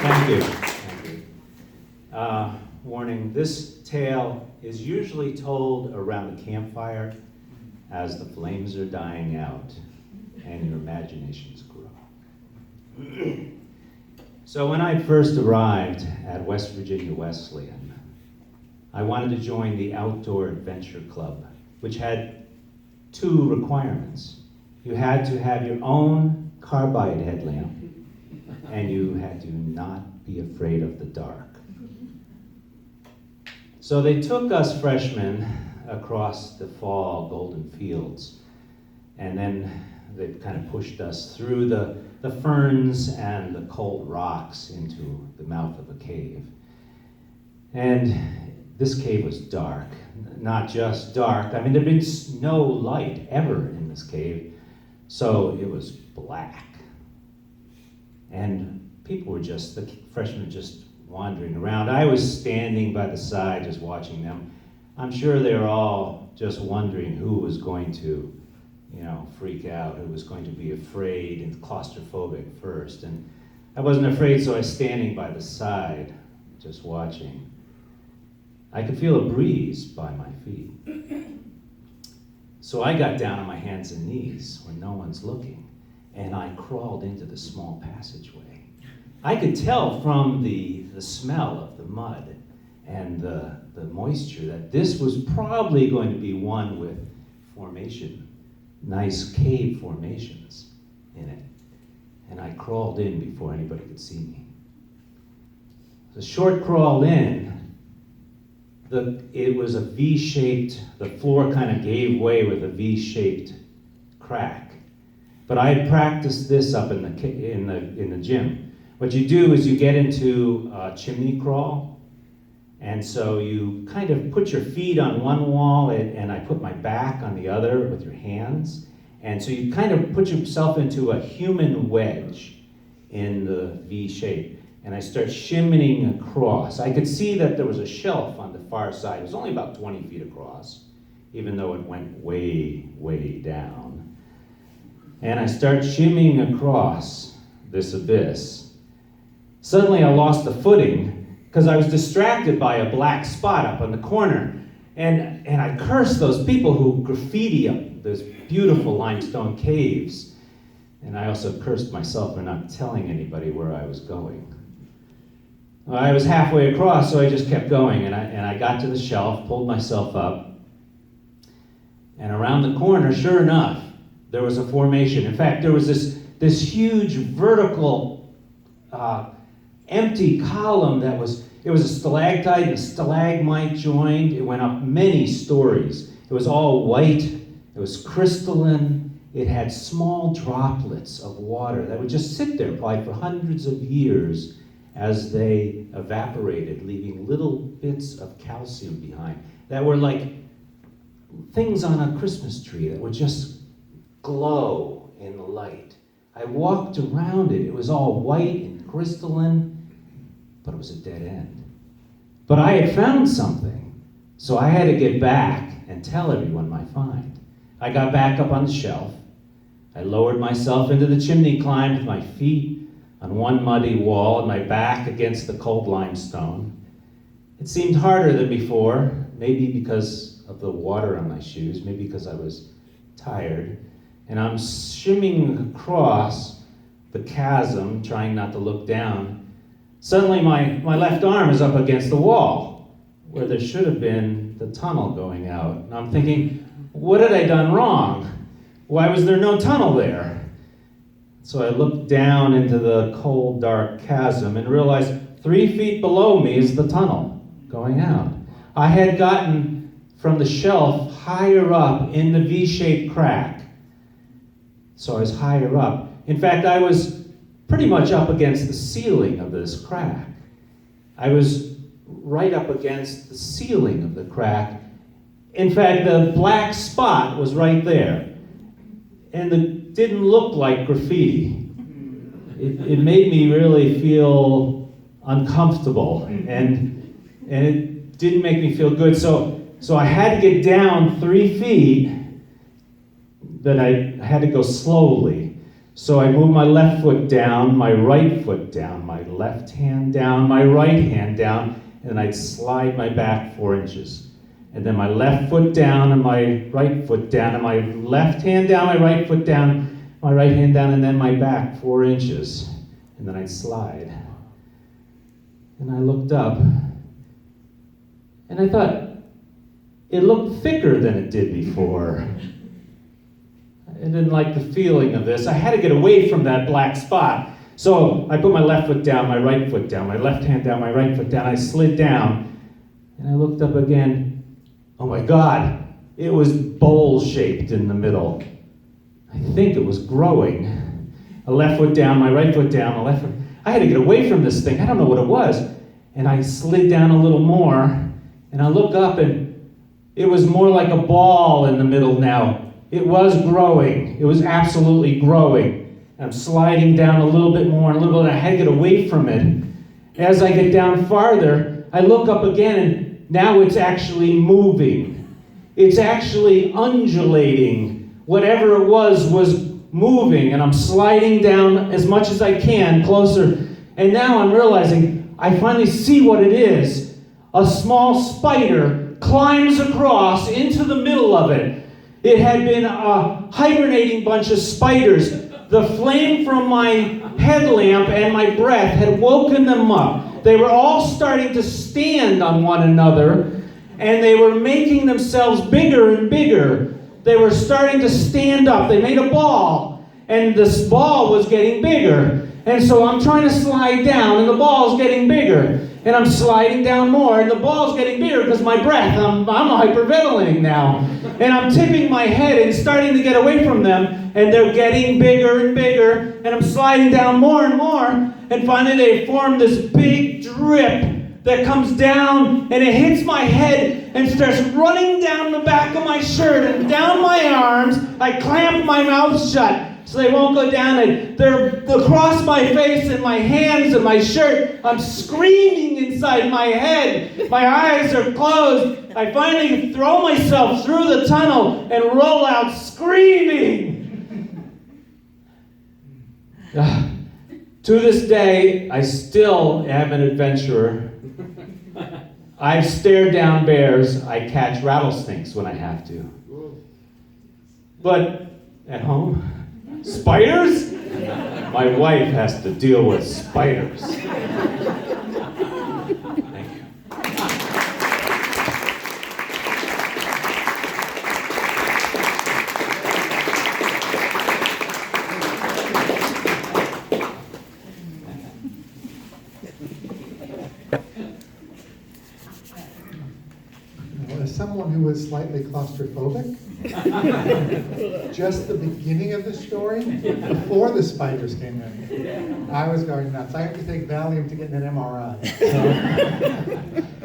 Thank you. Thank you. Warning, this tale is usually told around the campfire as the flames are dying out and your imaginations grow. So when I first arrived at West Virginia Wesleyan, I wanted to join the Outdoor Adventure Club, which had two requirements. You had to have your own carbide headlamp, and you had to not be afraid of the dark. So they took us freshmen across the fall golden fields, and then they kind of pushed us through the ferns and the cold rocks into the mouth of a cave. And this cave was dark, not just dark. I mean, there'd been no light ever in this cave, so it was black. And people were just, the freshmen were just wandering around. I was standing by the side just watching them. I'm sure they were all just wondering who was going to, freak out, who was going to be afraid and claustrophobic first. And I wasn't afraid, so I was standing by the side, just watching. I could feel a breeze by my feet. So I got down on my hands and knees when no one's looking, and I crawled into the small passageway. I could tell from the smell of the mud and the moisture that this was probably going to be one with nice cave formations in it. And I crawled in before anybody could see me. The short crawl in, it was a V-shaped, the floor kind of gave way with a V-shaped crack. But I had practiced this up in the gym. What you do is you get into a chimney crawl, and so you kind of put your feet on one wall, and I put my back on the other with your hands. And so you kind of put yourself into a human wedge in the V shape. And I start shimmying across. I could see that there was a shelf on the far side. It was only about 20 feet across, even though it went way, way down. And I start shimmying across this abyss. Suddenly I lost the footing because I was distracted by a black spot up on the corner. And I cursed those people who graffiti up those beautiful limestone caves. And I also cursed myself for not telling anybody where I was going. Well, I was halfway across, so I just kept going. And I got to the shelf, pulled myself up. And around the corner, sure enough, there was a formation. In fact, there was this huge vertical empty column it was a stalactite and a stalagmite joined. It went up many stories. It was all white. It was crystalline. It had small droplets of water that would just sit there probably for hundreds of years as they evaporated, leaving little bits of calcium behind that were like things on a Christmas tree that would just glow in the light. I walked around it. It was all white and crystalline, but it was a dead end. But I had found something, so I had to get back and tell everyone my find. I got back up on the shelf. I lowered myself into the chimney climb with my feet on one muddy wall and my back against the cold limestone. It seemed harder than before, maybe because of the water on my shoes, maybe because I was tired. And I'm shimmying across the chasm, trying not to look down. Suddenly my left arm is up against the wall, where there should have been the tunnel going out. And I'm thinking, what had I done wrong? Why was there no tunnel there? So I looked down into the cold, dark chasm and realized 3 feet below me is the tunnel going out. I had gotten from the shelf higher up in the V-shaped crack. So I was higher up. In fact, I was pretty much up against the ceiling of this crack. I was right up against the ceiling of the crack. In fact, the black spot was right there. And it didn't look like graffiti. It made me really feel uncomfortable. And it didn't make me feel good. So I had to get down 3 feet, but I had to go slowly. So I move my left foot down, my right foot down, my left hand down, my right hand down, and I'd slide my back 4 inches. And then my left foot down and my right foot down, and my left hand down, my right foot down, my right hand down, and then my back 4 inches. And then I'd slide. And I looked up, and I thought, it looked thicker than it did before. I didn't like the feeling of this. I had to get away from that black spot. So I put my left foot down, my right foot down, my left hand down, my right foot down. I slid down, and I looked up again. Oh my God, it was bowl-shaped in the middle. I think it was growing. A left foot down, my right foot down, a left foot. I had to get away from this thing. I don't know what it was. And I slid down a little more, and I look up, and it was more like a ball in the middle now. It was growing. It was absolutely growing. I'm sliding down a little bit more and a little bit. I had to get away from it. As I get down farther, I look up again, and now it's actually moving. It's actually undulating. Whatever it was moving, and I'm sliding down as much as I can, closer. And now I'm realizing, I finally see what it is. A small spider climbs across into the middle of it. It had been a hibernating bunch of spiders. The flame from my headlamp and my breath had woken them up. They were all starting to stand on one another, and they were making themselves bigger and bigger. They were starting to stand up. They made a ball, and this ball was getting bigger. And so I'm trying to slide down, and the ball's getting bigger. And I'm sliding down more, and the ball's getting bigger because my breath, I'm hyperventilating now. And I'm tipping my head and starting to get away from them, and they're getting bigger and bigger, and I'm sliding down more and more, and finally they form this big drip that comes down, and it hits my head and starts running down the back of my shirt and down my arms. I clamp my mouth shut so they won't go down, and they're across my face and my hands and my shirt. I'm screaming inside my head. My eyes are closed. I finally throw myself through the tunnel and roll out screaming. To this day, I still am an adventurer. I've stared down bears. I catch rattlesnakes when I have to. But at home, spiders? My wife has to deal with spiders. Thank you. As someone who was slightly claustrophobic, just the beginning of the story, before the spiders came in, I was going nuts. I had to take Valium to get an MRI. So.